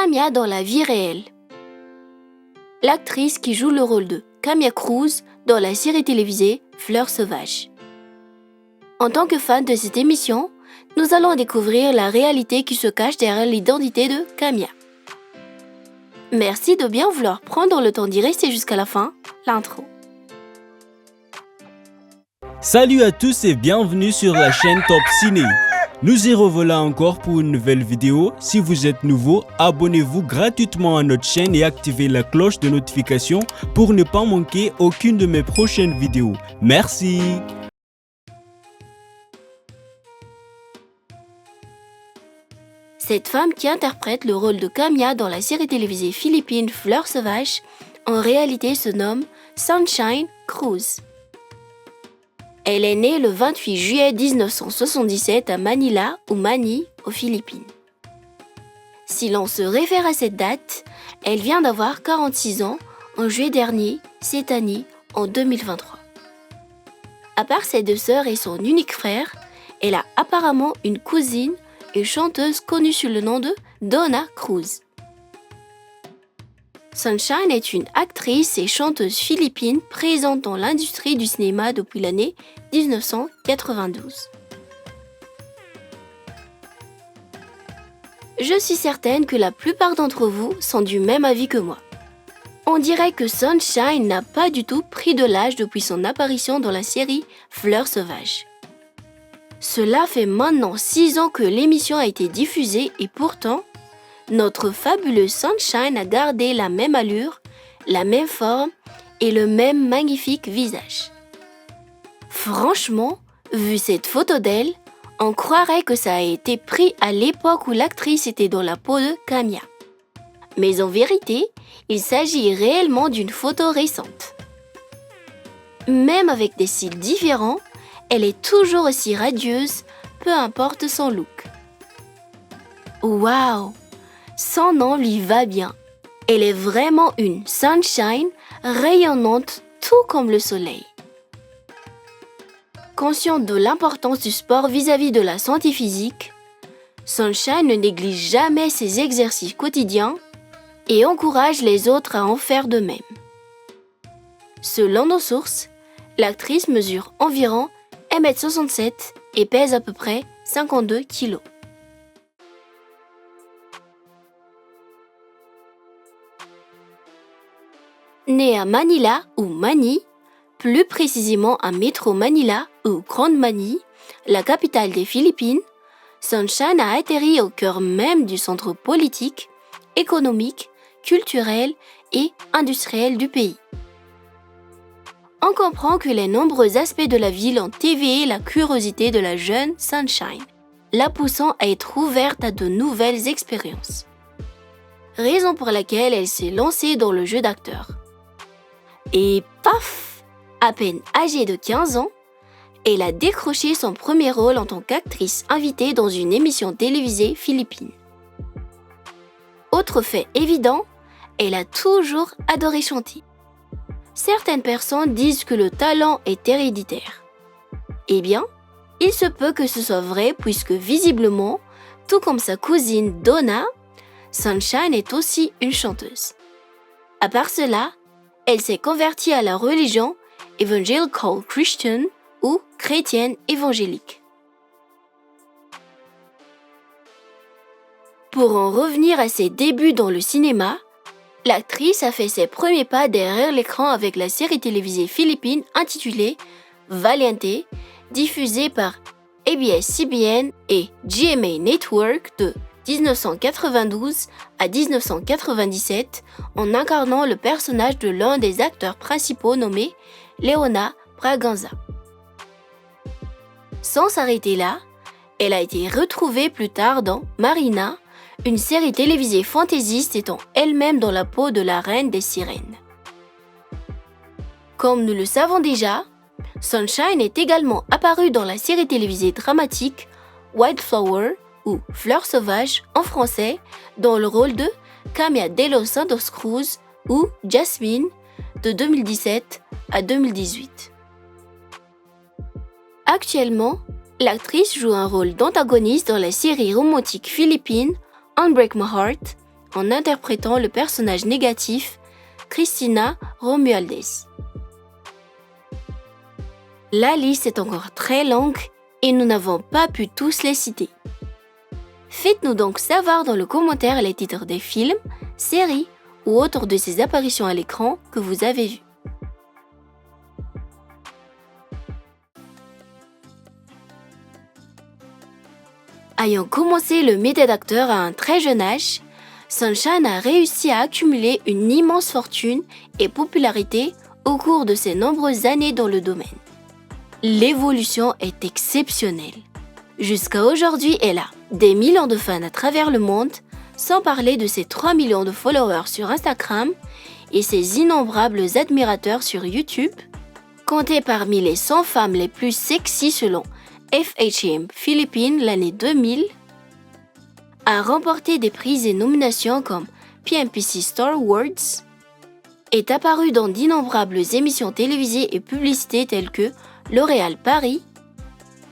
Camia dans la vie réelle. L'actrice qui joue le rôle de Camia Cruz dans la série télévisée Fleurs sauvages. En tant que fan de cette émission, nous allons découvrir la réalité qui se cache derrière l'identité de Camia. Merci de bien vouloir prendre le temps d'y rester jusqu'à la fin, l'intro. Salut à tous et bienvenue sur la chaîne Top Ciné. Nous y revoilà encore pour une nouvelle vidéo. Si vous êtes nouveau, abonnez-vous gratuitement à notre chaîne et activez la cloche de notification pour ne pas manquer aucune de mes prochaines vidéos. Merci. Cette femme qui interprète le rôle de Camia dans la série télévisée philippine Fleurs sauvages, en réalité se nomme Sunshine Cruz. Elle est née le 28 juillet 1977 à Manila ou Mani, aux Philippines. Si l'on se réfère à cette date, elle vient d'avoir 46 ans en juillet dernier, cette année, en 2023. À part ses deux sœurs et son unique frère, elle a apparemment une cousine et chanteuse connue sous le nom de Donna Cruz. Sunshine est une actrice et chanteuse philippine présente dans l'industrie du cinéma depuis l'année 1992. Je suis certaine que la plupart d'entre vous sont du même avis que moi. On dirait que Sunshine n'a pas du tout pris de l'âge depuis son apparition dans la série Fleurs sauvages. Cela fait maintenant 6 ans que l'émission a été diffusée et pourtant, notre fabuleuse Sunshine a gardé la même allure, la même forme et le même magnifique visage. Franchement, vu cette photo d'elle, on croirait que ça a été pris à l'époque où l'actrice était dans la peau de Camia. Mais en vérité, il s'agit réellement d'une photo récente. Même avec des styles différents, elle est toujours aussi radieuse, peu importe son look. Waouh! Son nom lui va bien. Elle est vraiment une sunshine rayonnante, tout comme le soleil. Consciente de l'importance du sport vis-à-vis de la santé physique, Sunshine ne néglige jamais ses exercices quotidiens et encourage les autres à en faire de même. Selon nos sources, l'actrice mesure environ 1,67 m et pèse à peu près 52 kg. Née à Manila ou Mani, plus précisément à Metro Manila ou Grande Mani, la capitale des Philippines, Sunshine a atterri au cœur même du centre politique, économique, culturel et industriel du pays. On comprend que les nombreux aspects de la ville ont éveillé la curiosité de la jeune Sunshine, la poussant à être ouverte à de nouvelles expériences. Raison pour laquelle elle s'est lancée dans le jeu d'acteur. Et paf! À peine âgée de 15 ans, elle a décroché son premier rôle en tant qu'actrice invitée dans une émission télévisée philippine. Autre fait évident, elle a toujours adoré chanter. Certaines personnes disent que le talent est héréditaire. Eh bien, il se peut que ce soit vrai puisque visiblement, tout comme sa cousine Donna, Sunshine est aussi une chanteuse. À part cela, elle s'est convertie à la religion Evangelical Christian ou chrétienne évangélique. Pour en revenir à ses débuts dans le cinéma, l'actrice a fait ses premiers pas derrière l'écran avec la série télévisée philippine intitulée Valiente, diffusée par ABS-CBN et GMA Network de 1992 à 1997 en incarnant le personnage de l'un des acteurs principaux nommé Leona Braganza. Sans s'arrêter là, elle a été retrouvée plus tard dans Marina, une série télévisée fantaisiste étant elle-même dans la peau de la reine des sirènes. Comme nous le savons déjà, Sunshine est également apparue dans la série télévisée dramatique Wildflower ou Fleurs sauvages en français dans le rôle de Camia de los Santos Cruz ou Jasmine de 2017 à 2018. Actuellement, l'actrice joue un rôle d'antagoniste dans la série romantique philippine Unbreak My Heart en interprétant le personnage négatif Cristina Romualdez. La liste est encore très longue et nous n'avons pas pu tous les citer. Faites-nous donc savoir dans le commentaire les titres des films, séries ou autres de ces apparitions à l'écran que vous avez vues. Ayant commencé le métier d'acteur à un très jeune âge, Sunshine a réussi à accumuler une immense fortune et popularité au cours de ses nombreuses années dans le domaine. L'évolution est exceptionnelle. Jusqu'à aujourd'hui, elle a des millions de fans à travers le monde, sans parler de ses 3 millions de followers sur Instagram et ses innombrables admirateurs sur YouTube, comptée parmi les 100 femmes les plus sexy selon FHM Philippines l'année 2000, a remporté des prix et nominations comme PMPC Star Awards, est apparue dans d'innombrables émissions télévisées et publicités telles que L'Oréal Paris,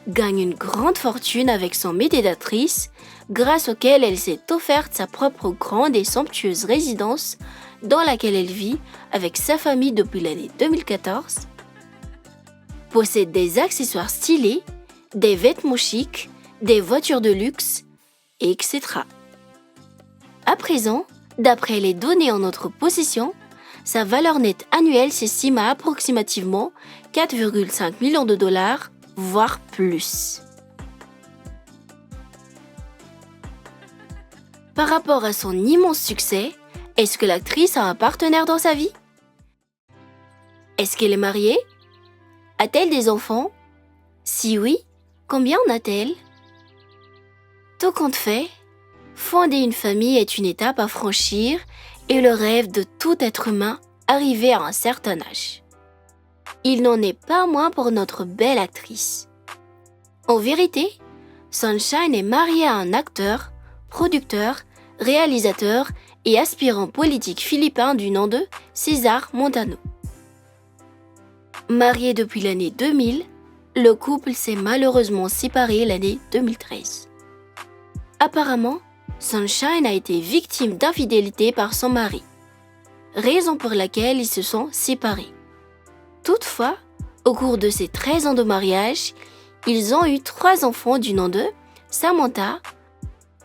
gagne une grande fortune avec son métier d'actrice, grâce auquel elle s'est offerte sa propre grande et somptueuse résidence dans laquelle elle vit avec sa famille depuis l'année 2014, possède des accessoires stylés, des vêtements chics, des voitures de luxe, etc. À présent, d'après les données en notre possession, sa valeur nette annuelle s'estime à approximativement 4,5 millions de dollars, voire plus. Par rapport à son immense succès, est-ce que l'actrice a un partenaire dans sa vie? Est-ce qu'elle est mariée? A-t-elle des enfants? Si oui, combien en a-t-elle? Tout compte fait, fonder une famille est une étape à franchir et le rêve de tout être humain arrivé à un certain âge. Il n'en est pas moins pour notre belle actrice. En vérité, Sunshine est mariée à un acteur, producteur, réalisateur et aspirant politique philippin du nom de César Montano. Marié depuis l'année 2000, le couple s'est malheureusement séparé l'année 2013. Apparemment, Sunshine a été victime d'infidélité par son mari, raison pour laquelle ils se sont séparés. Toutefois, au cours de ces 13 ans de mariage, ils ont eu 3 enfants du nom de Samantha,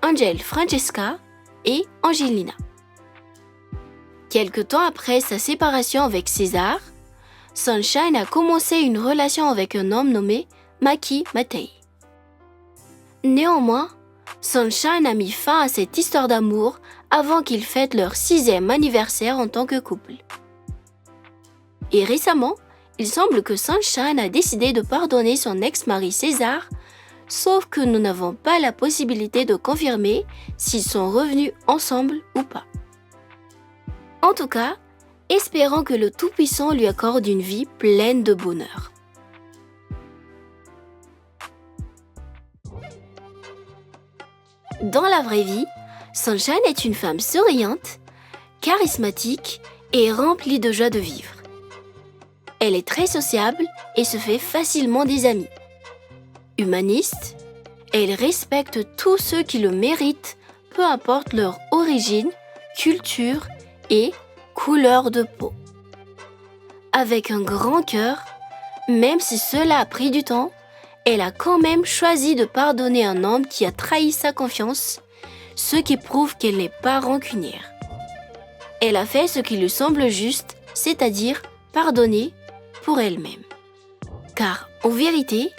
Angel Francesca et Angelina. Quelque temps après sa séparation avec César, Sunshine a commencé une relation avec un homme nommé Maki Matei. Néanmoins, Sunshine a mis fin à cette histoire d'amour avant qu'ils fêtent leur 6e anniversaire en tant que couple. Et récemment, il semble que Sunshine a décidé de pardonner son ex-mari César, sauf que nous n'avons pas la possibilité de confirmer s'ils sont revenus ensemble ou pas. En tout cas, espérons que le Tout-Puissant lui accorde une vie pleine de bonheur. Dans la vraie vie, Sunshine est une femme souriante, charismatique et remplie de joie de vivre. Elle est très sociable et se fait facilement des amis. Humaniste, elle respecte tous ceux qui le méritent, peu importe leur origine, culture et couleur de peau. Avec un grand cœur, même si cela a pris du temps, elle a quand même choisi de pardonner un homme qui a trahi sa confiance, ce qui prouve qu'elle n'est pas rancunière. Elle a fait ce qui lui semble juste, c'est-à-dire pardonner pour elle-même. Car, en vérité,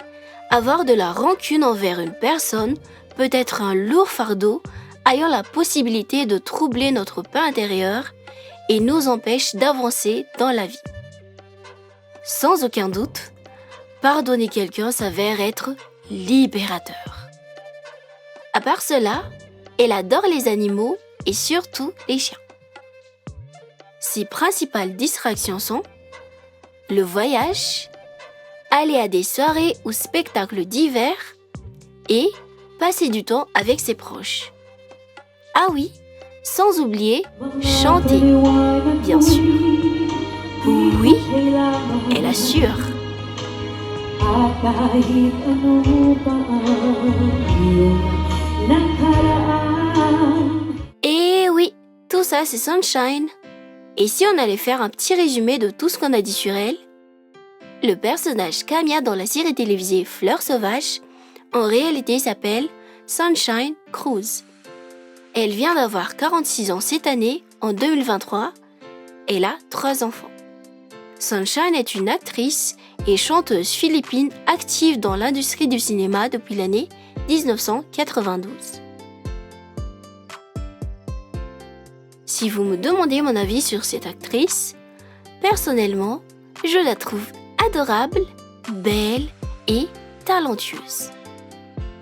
avoir de la rancune envers une personne peut être un lourd fardeau ayant la possibilité de troubler notre paix intérieure et nous empêche d'avancer dans la vie. Sans aucun doute, pardonner quelqu'un s'avère être libérateur. À part cela, elle adore les animaux et surtout les chiens. Ses principales distractions sont le voyage, aller à des soirées ou spectacles divers et passer du temps avec ses proches. Ah oui, sans oublier chanter, bien sûr. Oui, elle assure. Et oui, ça, c'est Sunshine. Et si on allait faire un petit résumé de tout ce qu'on a dit sur elle? Le personnage Camilla dans la série télévisée Fleurs sauvages, en réalité s'appelle Sunshine Cruz. Elle vient d'avoir 46 ans cette année, en 2023. Elle a 3 enfants. Sunshine est une actrice et chanteuse philippine active dans l'industrie du cinéma depuis l'année 1992. Si vous me demandez mon avis sur cette actrice, personnellement, je la trouve adorable, belle et talentueuse.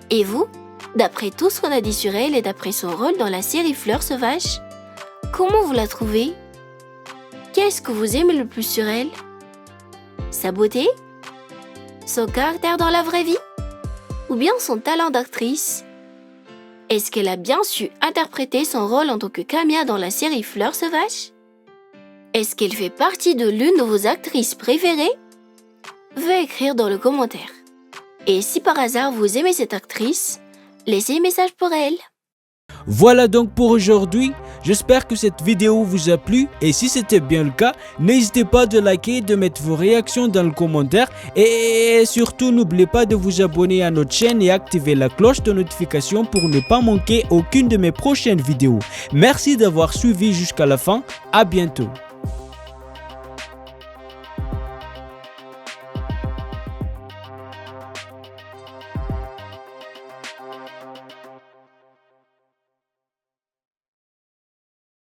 Et vous, d'après tout ce qu'on a dit sur elle et d'après son rôle dans la série Fleurs sauvages, comment vous la trouvez? Qu'est-ce que vous aimez le plus sur elle? Sa beauté? Son caractère dans la vraie vie? Ou bien son talent d'actrice? Est-ce qu'elle a bien su interpréter son rôle en tant que Camilla dans la série Fleurs sauvages? Est-ce qu'elle fait partie de l'une de vos actrices préférées? Veuillez écrire dans le commentaire. Et si par hasard vous aimez cette actrice, laissez un message pour elle. Voilà donc pour aujourd'hui. J'espère que cette vidéo vous a plu et si c'était bien le cas, n'hésitez pas de liker et de mettre vos réactions dans le commentaire et surtout n'oubliez pas de vous abonner à notre chaîne et activer la cloche de notification pour ne pas manquer aucune de mes prochaines vidéos. Merci d'avoir suivi jusqu'à la fin. À bientôt.